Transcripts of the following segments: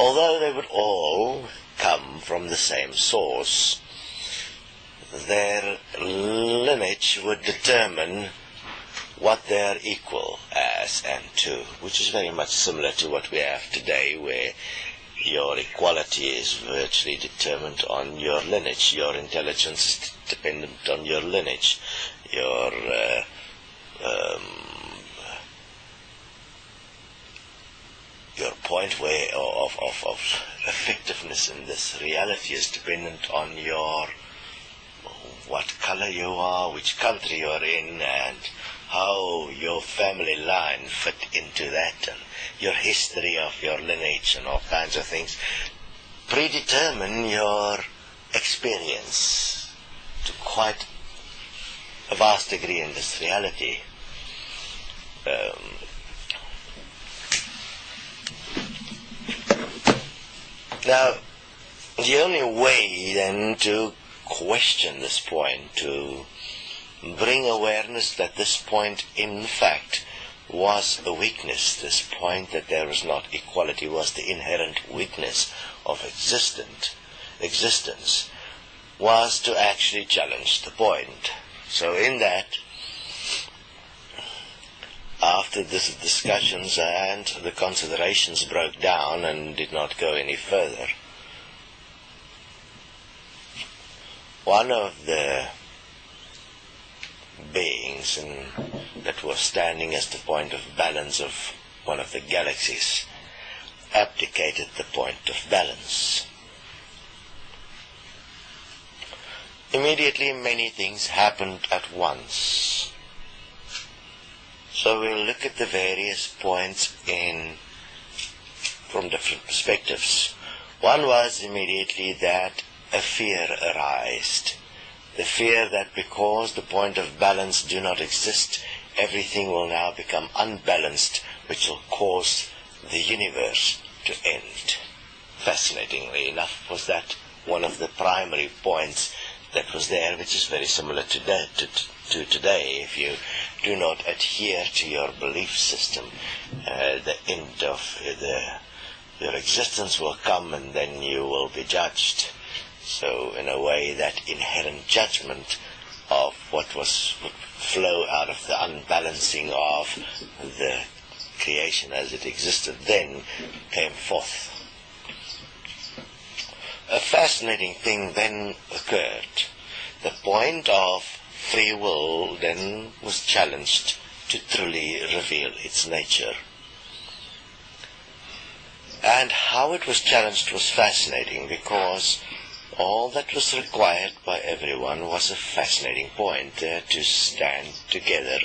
although they would all come from the same source, their lineage would determine what they are equal as and to, which is very much similar to what we have today, where your equality is virtually determined on your lineage. Your intelligence is dependent on your lineage. Your point of effectiveness in this reality is dependent on your what color you are, which country you're in, and how your family line fit into that, and your history of your lineage and all kinds of things predetermine your experience to quite a vast degree in this reality. Now, the only way then to question this point, to bring awareness that this point in fact was a weakness, this point that there was not equality was the inherent weakness of existence, was to actually challenge the point. So in that, after the discussions and the considerations broke down and did not go any further, one of the beings that was standing as the point of balance of one of the galaxies abdicated the point of balance. Immediately many things happened at once. So we'll look at the various points from different perspectives. One was immediately that a fear arose. The fear that because the point of balance do not exist, everything will now become unbalanced, which will cause the universe to end. Fascinatingly enough, was that one of the primary points that was there, which is very similar to today. If you do not adhere to your belief system, the end of your existence will come, and then you will be judged. So in a way, that inherent judgment of what would flow out of the unbalancing of the creation as it existed then came forth. A fascinating thing then occurred. The point of free will then was challenged to truly reveal its nature. And how it was challenged was fascinating, because all that was required by everyone was a fascinating point, to stand together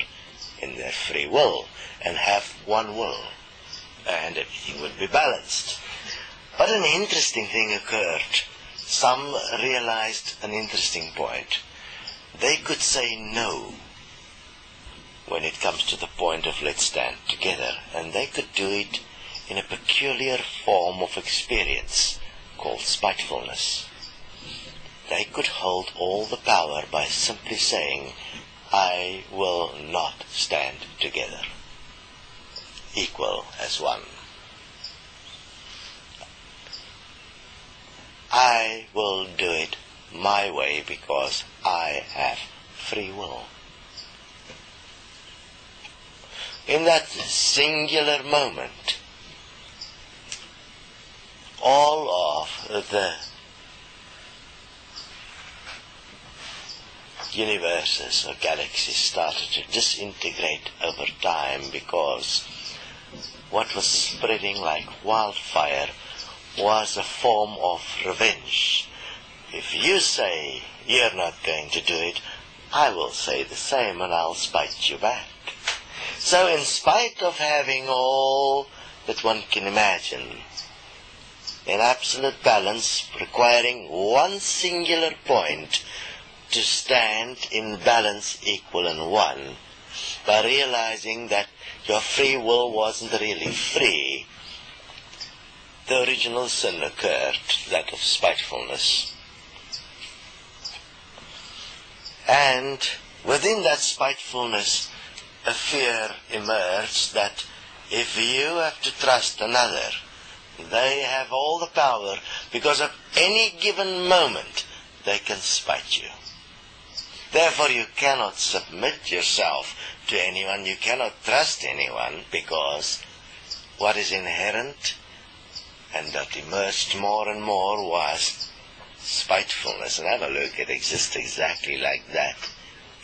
in their free will and have one will, and everything would be balanced. But an interesting thing occurred. Some realized an interesting point. They could say no when it comes to the point of let's stand together, and they could do it in a peculiar form of experience called spitefulness. They could hold all the power by simply saying, I will not stand together, equal as one. I will do it my way because I have free will. In that singular moment, all of the universes or galaxies started to disintegrate over time, because what was spreading like wildfire was a form of revenge. If you say you're not going to do it, I will say the same and I'll spite you back. So in spite of having all that one can imagine, in absolute balance, requiring one singular point to stand in balance, equal and one, by realizing that your free will wasn't really free, the original sin occurred, that of spitefulness. And within that spitefulness, a fear emerged that if you have to trust another, They have all the power because at any given moment they can spite you. Therefore you cannot submit yourself to anyone, you cannot trust anyone, because what is inherent and that emerged more and more was spitefulness. And have a look, it exists exactly like that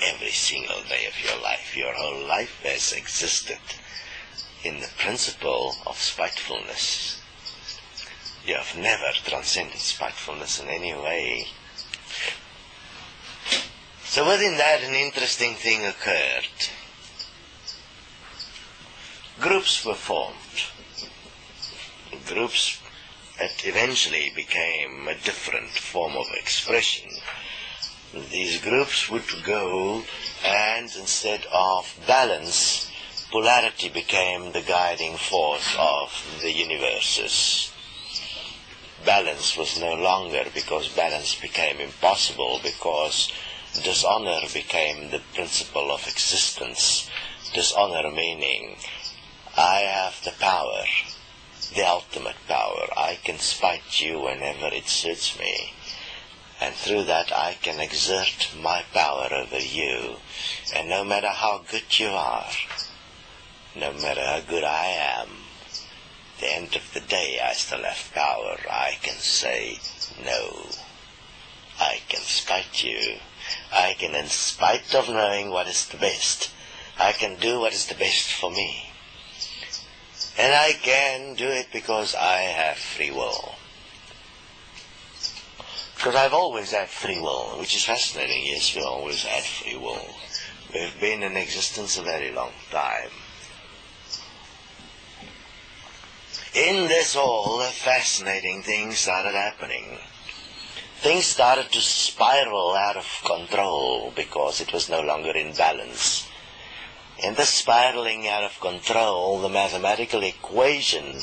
every single day of your life. Your whole life has existed in the principle of spitefulness. You have never transcended spitefulness in any way. So within that, an interesting thing occurred. Groups were formed. Groups that eventually became a different form of expression. These groups would go, and instead of balance, polarity became the guiding force of the universes. Balance was no longer, because balance became impossible, because dishonor became the principle of existence. Dishonor meaning, I have the power, the ultimate power. I can spite you whenever it suits me. And through that I can exert my power over you. And no matter how good you are, no matter how good I am, at the end of the day I still have power. I can say no. I can spite you. I can, in spite of knowing what is the best, I can do what is the best for me. And I can do it because I have free will. Because I've always had free will, which is fascinating. Yes, we always had free will. We've been in existence a very long time. In this all, a fascinating thing started happening. Things started to spiral out of control because it was no longer in balance. In the spiraling out of control, the mathematical equation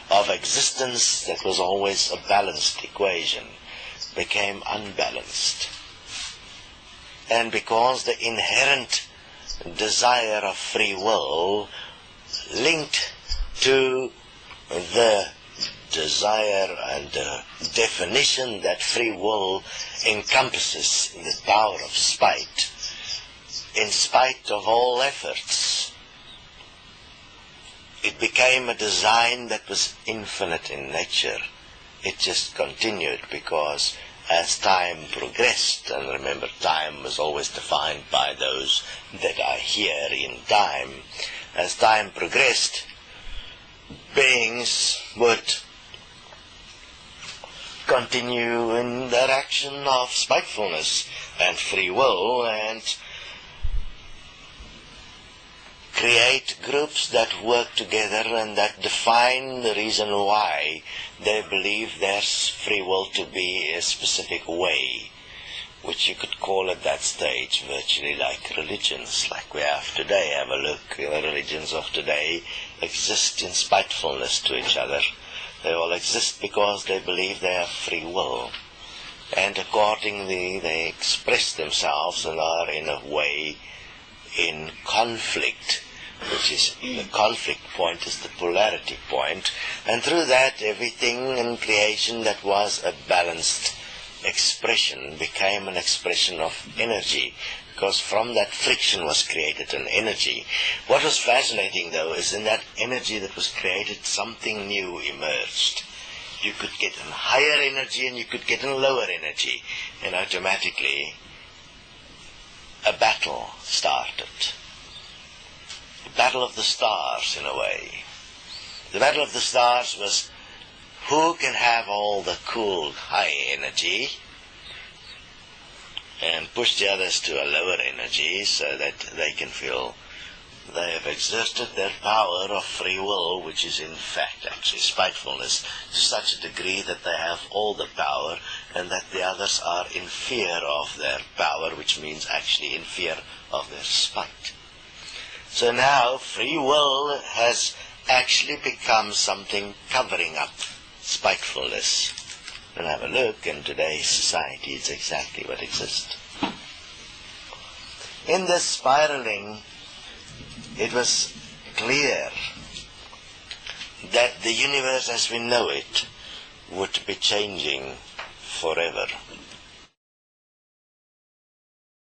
of existence that was always a balanced equation became unbalanced. And because the inherent desire of free will linked to the desire and the definition that free will encompasses the power of spite, in spite of all efforts, it became a design that was infinite in nature. It just continued because as time progressed, and remember time was always defined by those that are here in time, as time progressed, beings would continue in the direction of spitefulness and free will and create groups that work together and that define the reason why they believe there's free will to be a specific way, which you could call at that stage virtually like religions, like we have today. Have a look, the religions of today exist in spitefulness to each other. They all exist because they believe they have free will, and accordingly they express themselves and are in a way in conflict, which is the conflict point is the polarity point, and through that everything in creation that was a balanced expression became an expression of energy, because from that friction was created an energy. What was fascinating though is in that energy that was created something new emerged. You could get a higher energy and you could get a lower energy, and automatically a battle started. The battle of the stars in a way. The battle of the stars was who can have all the cool high energy and push the others to a lower energy so that they can feel they have exerted their power of free will, which is in fact actually spitefulness, to such a degree that they have all the power and that the others are in fear of their power, which means actually in fear of their spite. So now free will has actually become something covering up spitefulness. And have a look, in today's society it's exactly what exists. In this spiraling, it was clear that the universe as we know it would be changing forever.